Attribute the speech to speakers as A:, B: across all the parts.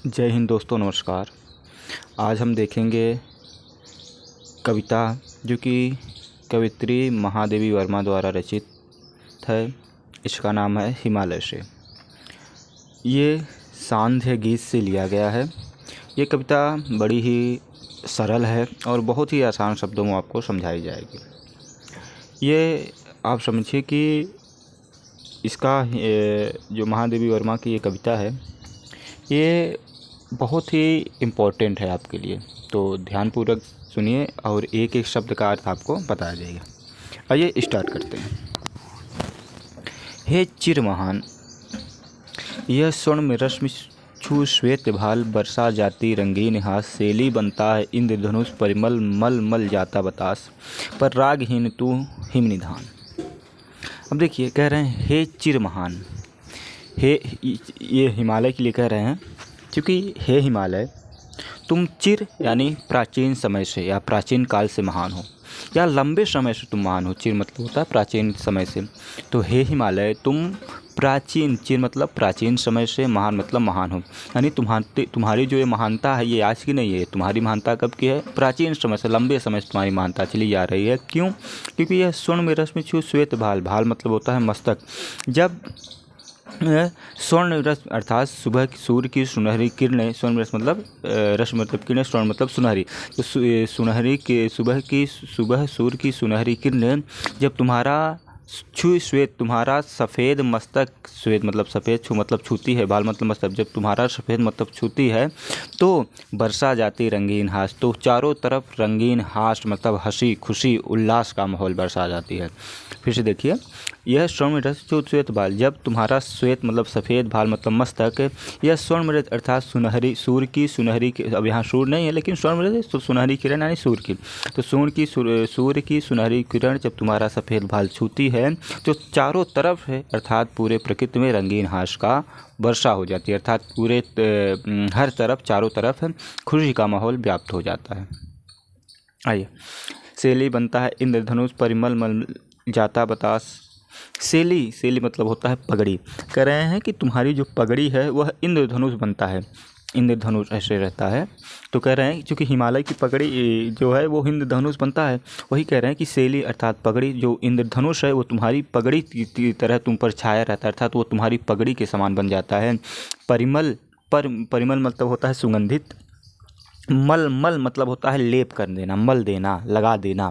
A: जय हिंद दोस्तों, नमस्कार। आज हम देखेंगे कविता जो कि कवित्री महादेवी वर्मा द्वारा रचित है। इसका नाम है हिमालय से। ये सांध्य गीत से लिया गया है। ये कविता बड़ी ही सरल है और बहुत ही आसान शब्दों में आपको समझाई जाएगी। ये आप समझिए कि इसका जो महादेवी वर्मा की ये कविता है, ये बहुत ही इम्पोर्टेंट है आपके लिए। तो ध्यानपूर्वक सुनिए और एक एक शब्द का अर्थ आपको बताया जाएगा। आइए स्टार्ट करते हैं। हे चिर महान, यह स्वर्ण में रश्मि छू श्वेत भाल, बरसा जाती रंगीन हास, सेली बनता है इंद्रधनुष परिमल, मल मल जाता बतास, पर रागहीन तू हिम निधान। अब देखिए, कह रहे हैं हे चिर महान। हे ये हिमालय के लिए कह रहे हैं, क्योंकि हे हिमालय, तुम चिर यानी प्राचीन समय से या प्राचीन काल से महान हो, या लंबे समय से तुम महान हो। चिर मतलब होता है प्राचीन समय से। तो हे हिमालय, तुम प्राचीन, चिर मतलब प्राचीन समय से, महान मतलब महान हो। यानी तुम्हारी जो ये महानता है, ये आज की नहीं है। तुम्हारी महानता कब की है? प्राचीन समय से, लंबे समय से तुम्हारी महानता चली जा रही है। क्यों? क्योंकि यह स्वर्ण में रश्मि छू श्वेत भाल, भाल मतलब होता है मस्तक। जब स्वर्ण रश्मि अर्थात सुबह की सूर्य की सुनहरी किरणें, स्वर्ण रश्मि मतलब रश्मि मतलब किरणें, स्वर्ण मतलब सुनहरी, तो सुनहरी के सुबह सूर्य की सुनहरी किरणें जब तुम्हारा छू श्वेत, तुम्हारा सफ़ेद मस्तक, श्वेत मतलब सफ़ेद, छू मतलब छूती है, बाल मतलब मस्तक, जब तुम्हारा सफ़ेद मतलब छूती है तो बरसा जाती रंगीन हास, तो चारों तरफ रंगीन हास मतलब हंसी खुशी उल्लास का माहौल बरसा जाती है। फिर से देखिए, यह स्वर्ण रस छू श्वेत बाल, जब तुम्हारा श्वेत मतलब सफ़ेद, भाल मतलब मस्तक, यह स्वर्ण अर्थात सुनहरी, सूर्य की सुनहरी, अब यहाँ सूर्य नहीं है लेकिन स्वर्ण सुनहरी किरण यानी सूर्य की, तो सूर्य की सुनहरी किरण जब तुम्हारा सफ़ेद भाल छूती है तो चारों तरफ है अर्थात पूरे प्रकृति में रंगीन हास का वर्षा हो जाती है, अर्थात पूरे हर तरफ, चारों तरफ खुशी का माहौल व्याप्त हो जाता है। आइए, सेली बनता है इंद्रधनुष परिमल, मल जाता बतास। सेली मतलब होता है पगड़ी। कह रहे हैं कि तुम्हारी जो पगड़ी है वह इंद्रधनुष बनता है। इंद्रधनुष ऐसे रहता है, तो कह रहे हैं क्योंकि हिमालय की पगड़ी जो है वो इंद्रधनुष बनता है, वही कह रहे हैं कि सेली अर्थात पगड़ी, जो इंद्रधनुष है वो तुम्हारी पगड़ी की तरह तुम पर छाया रहता है, अर्थात वो तुम्हारी पगड़ी के समान बन जाता है। परिमल मतलब होता है सुगंधित। मल मतलब होता है लेप कर देना, मल देना, लगा देना।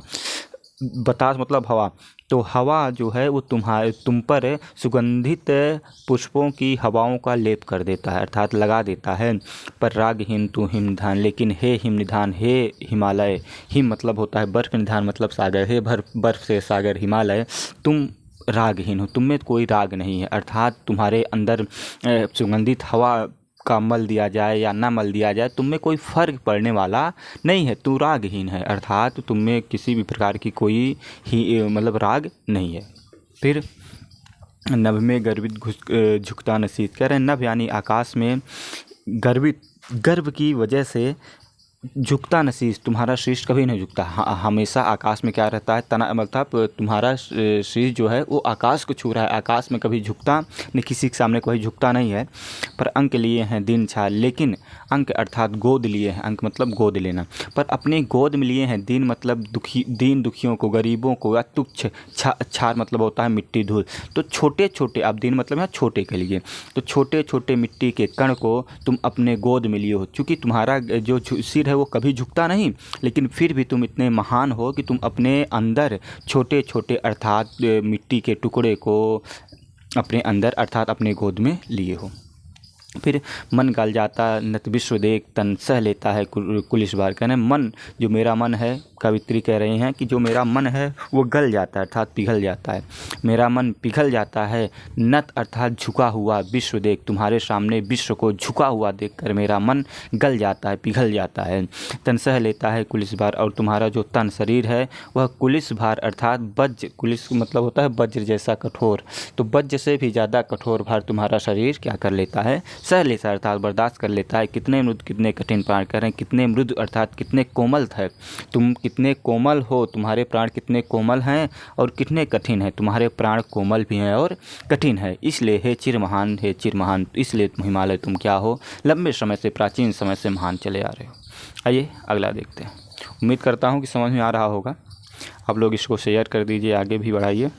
A: बतास मतलब हवा, तो हवा जो है वो तुम पर सुगंधित पुष्पों की हवाओं का लेप कर देता है, अर्थात लगा देता है। पर रागहीन तू हिमनिधान, लेकिन हे हिमनिधान, हे हिमालय, हिम मतलब होता है बर्फ, निधान मतलब सागर, हे बर्फ से सागर हिमालय, तुम रागहीन हो, तुम में कोई राग नहीं है, अर्थात तुम्हारे अंदर सुगंधित हवा का मल दिया जाए या ना मल दिया जाए, तुम में कोई फर्क पड़ने वाला नहीं है, तू रागहीन है, अर्थात तुम में किसी भी प्रकार की कोई ही मतलब राग नहीं है। फिर नभ में गर्वित झुकता नसीब, कह रहे हैं नभ यानी आकाश में गर्वित, गर्व की वजह से झुकता न शीश, तुम्हारा शीश कभी नहीं झुकता, हमेशा आकाश में क्या रहता है, तना मतलब तुम्हारा शीश जो है वो आकाश को छू रहा है, आकाश में कभी झुकता नहीं, किसी के सामने कभी झुकता नहीं है। पर अंक लिए हैं दिन छाल, लेकिन अंक अर्थात गोद लिए हैं, अंक मतलब गोद लेना, पर अपने गोद में लिए हैं दीन मतलब दीन दुखियों को, गरीबों को, या तुच्छ, छार मतलब होता है मिट्टी धूल, तो छोटे छोटे, अब दीन मतलब है छोटे के लिए, तो छोटे छोटे मिट्टी के कण को तुम अपने गोद में लिए हो। चूँकि तुम्हारा जो सिर है वो कभी झुकता नहीं, लेकिन फिर भी तुम इतने महान हो कि तुम अपने अंदर छोटे छोटे अर्थात मिट्टी के टुकड़े को अपने अंदर अर्थात अपने गोद में लिए हो। फिर मन गल जाता नत विश्व देख, तन सह लेता है कुलिस बार, कहना मन, जो मेरा मन है, कवित्री कह रहे हैं कि जो मेरा मन है वो गल जाता है अर्थात पिघल जाता है, मेरा मन पिघल जाता है। नत अर्थात झुका हुआ, विश्व देख, तुम्हारे सामने विश्व को झुका हुआ देखकर मेरा मन गल जाता है, पिघल जाता है। तन सह लेता है कुलिस भार, और तुम्हारा जो तन शरीर है वह कुलिस भार अर्थात वज्र, कुलिस मतलब होता है वज्र जैसा कठोर, तो वज्र से भी ज़्यादा कठोर भार तुम्हारा शरीर क्या कर लेता है, सह लेता है अर्थात बर्दाश्त कर लेता है। कितने मृदु कितने कठिन प्राण, कह रहे हैं कितने मृदु अर्थात कितने कोमल है, तुम कितने कोमल हो, तुम्हारे प्राण कितने कोमल हैं और कितने कठिन हैं, तुम्हारे प्राण कोमल भी हैं और कठिन है। इसलिए हे चिर महान, हे चिर महान, इसलिए हिमालय तुम क्या हो, लंबे समय से प्राचीन समय से महान चले आ रहे हो। आइए अगला देखते हैं। उम्मीद करता हूँ कि समझ में आ रहा होगा। आप लोग इसको शेयर कर दीजिए, आगे भी बढ़ाइए।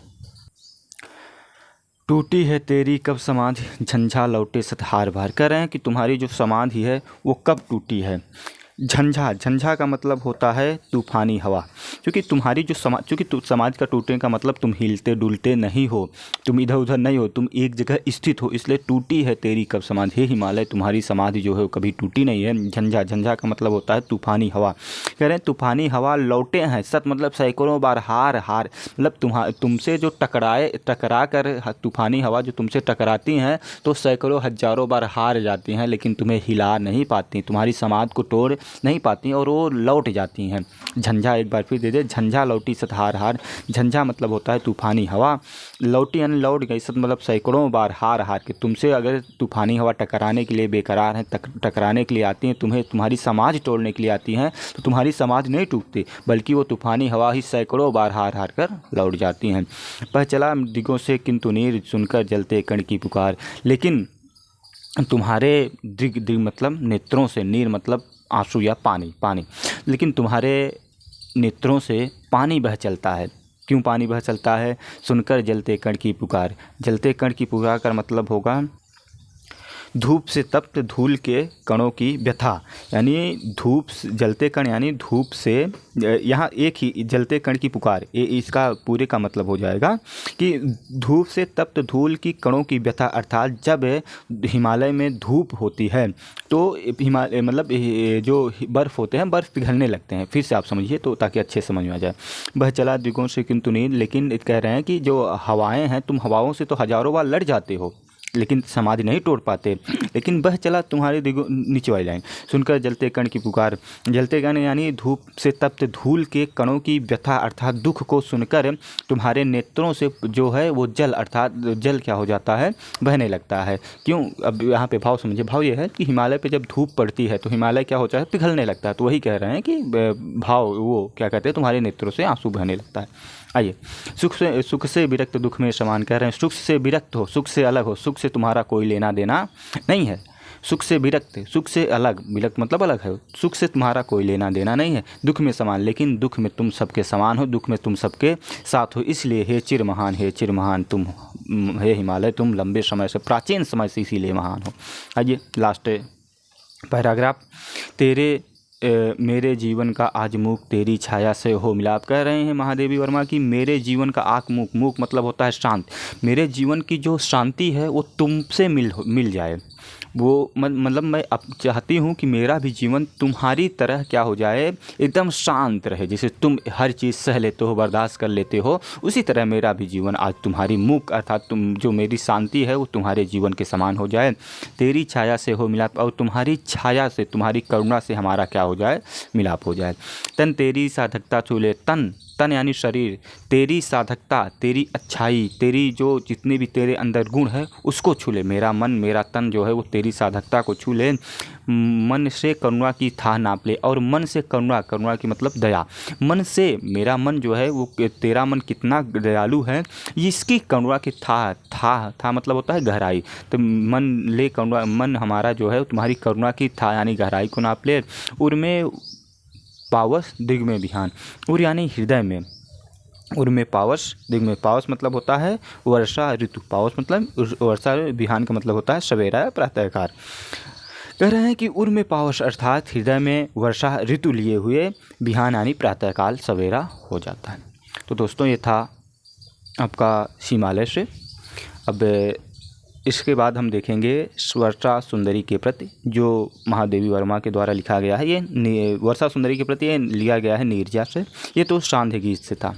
A: टूटी है तेरी कब समाधि, झंझा लौटे सतहार भार, कह रहे हैं कि तुम्हारी जो समाधि है वो कब टूटी है। झंझा, झंझा का मतलब होता है तूफानी हवा, क्योंकि तुम्हारी जो चूँकि समाज का टूटने का मतलब तुम हिलते डुलते नहीं हो, तुम इधर उधर नहीं हो, तुम एक जगह स्थित हो, इसलिए टूटी है तेरी कब समाधि, हे हिमालय तुम्हारी समाधि जो है वो कभी टूटी नहीं है। झंझा, झंझा का मतलब होता है तूफानी हवा, कह रहे हैं तूफानी हवा लौटे हैं, सत मतलब सैकड़ों बार, हार हार मतलब तुमसे जो टकरा कर तूफानी हवा जो तुमसे टकराती हैं तो सैकड़ों हजारों बार हार जाती हैं, लेकिन तुम्हें हिला नहीं पाती, तुम्हारी समाज को तोड़ नहीं पाती और वो लौट जाती हैं। झंझा एक बार फिर दे दे, झंझा लौटी सत हार हार। झंझा मतलब होता है तूफानी हवा, लौटी यानी लौट गई, सत मतलब सैकड़ों बार, हार हार के। तुमसे अगर तूफानी हवा टकराने के लिए बेकरार है, टकराने के लिए आती हैं, तुम्हारी समाज तोड़ने के लिए आती हैं, तो तुम्हारी समाज नहीं टूटती, बल्कि वो तूफानी हवा ही सैकड़ों बार हार हार कर लौट जाती हैं। पह चला दिगों से किंतु नीर, सुनकर जलते कण की पुकार, लेकिन तुम्हारे दिग मतलब नेत्रों से, नीर मतलब आंसू या पानी, लेकिन तुम्हारे नेत्रों से पानी बह चलता है। क्यों पानी बह चलता है? सुनकर जलते कण की पुकार, जलते कण की पुकार का मतलब होगा धूप से तप्त धूल के कणों की व्यथा, यानी धूप जलते कण यानी धूप से, यहाँ एक ही जलते कण की पुकार, ये इसका पूरे का मतलब हो जाएगा कि धूप से तप्त धूल की कणों की व्यथा, अर्थात जब हिमालय में धूप होती है तो हिमालय मतलब जो बर्फ़ होते हैं, बर्फ़ पिघलने लगते हैं। फिर से आप समझिए तो ताकि अच्छे समझ में आ जाए। बह चला द्विगुण से किंतु नहीं, लेकिन कह रहे हैं कि जो हवाएं हैं, तुम हवाओं से तो हजारों बार लड़ जाते हो लेकिन समाधि नहीं तोड़ पाते, लेकिन बह चला तुम्हारे नीचे वाली लाइन, सुनकर जलते कण की पुकार, जलते कण यानी धूप से तप्त धूल के कणों की व्यथा अर्थात दुख को सुनकर तुम्हारे नेत्रों से जो है वो जल अर्थात जल क्या हो जाता है, बहने लगता है। क्यों? अब यहाँ पे भाव समझिए। भाव ये है कि हिमालय पे जब धूप पड़ती है तो हिमालय क्या होता है, पिघलने लगता है। तो वही कह रहे हैं कि भाव वो क्या कहते हैं, तुम्हारे नेत्रों से आंसू बहने लगता है। आइए, सुख से विरक्त दुख में समान, कह रहे हैं सुख से विरक्त हो, सुख से अलग हो, सुख से तुम्हारा कोई लेना देना नहीं है। सुख से विरक्त, सुख से अलग, विरक्त मतलब अलग है, सुख से तुम्हारा कोई लेना देना नहीं है। दुख में समान, लेकिन दुख में तुम सबके समान हो, दुख में तुम सबके साथ हो। इसलिए हे चिर महान, हे चिर महान तुम, हे हिमालय तुम लंबे समय से, प्राचीन समय से इसीलिए महान हो। आइए लास्ट पैराग्राफ, मेरे जीवन का आज मूक तेरी छाया से हो मिलाप, कह रहे हैं महादेवी वर्मा की मेरे जीवन का आँख मूक, मूक मतलब होता है शांत, मेरे जीवन की जो शांति है वो तुमसे मिल जाए। वो मतलब मैं अब चाहती हूँ कि मेरा भी जीवन तुम्हारी तरह क्या हो जाए, एकदम शांत रहे, जैसे तुम हर चीज़ सह लेते हो, बर्दाश्त कर लेते हो, उसी तरह मेरा भी जीवन आज तुम्हारी मूक अर्थात तुम जो मेरी शांति है वो तुम्हारे जीवन के समान हो जाए। तेरी छाया से हो मिलाप, और तुम्हारी छाया से, तुम्हारी करुणा से हमारा क्या हो जाए, मिलाप हो जाए। तन तेरी साधकता छू ले, तन यानी शरीर, तेरी साधकता, तेरी अच्छाई, तेरी जो जितने भी तेरे अंदर गुण है उसको छू ले। मेरा मन, मेरा तन जो है वो तेरी साधकता को छू ले। मन से करुणा की थाह नाप ले, और मन से करुणा की मतलब दया, मन से मेरा मन जो है वो तेरा मन कितना दयालु है, इसकी करुणा की था मतलब होता है गहराई। तो मन ले करुणा, मन हमारा जो है तुम्हारी करुणा की था यानी गहराई को नाप ले। उर्मे पावस दिग में बिहान, उर यानी हृदय में, उर में पावस, दिग में पावस मतलब होता है वर्षा ऋतु, पावस मतलब वर्षा, बिहान का मतलब होता है सवेरा प्रातःकाल। कह रहे हैं कि उर में पावस अर्थात हृदय में वर्षा ऋतु लिए हुए, बिहान यानी प्रातःकाल सवेरा हो जाता है। तो दोस्तों ये था आपका हिमालय से। अब इसके बाद हम देखेंगे वर्षा सुंदरी के प्रति, जो महादेवी वर्मा के द्वारा लिखा गया है। ये वर्षा सुंदरी के प्रति ये लिया गया है नीरजा से, ये तो सांध्य गीत से था।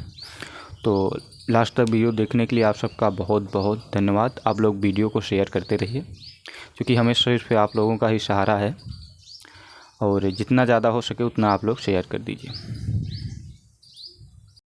A: तो लास्ट तक वीडियो देखने के लिए आप सबका बहुत बहुत धन्यवाद। आप लोग वीडियो को शेयर करते रहिए, क्योंकि हमें सिर्फ आप लोगों का ही सहारा है, और जितना ज़्यादा हो सके उतना आप लोग शेयर कर दीजिए।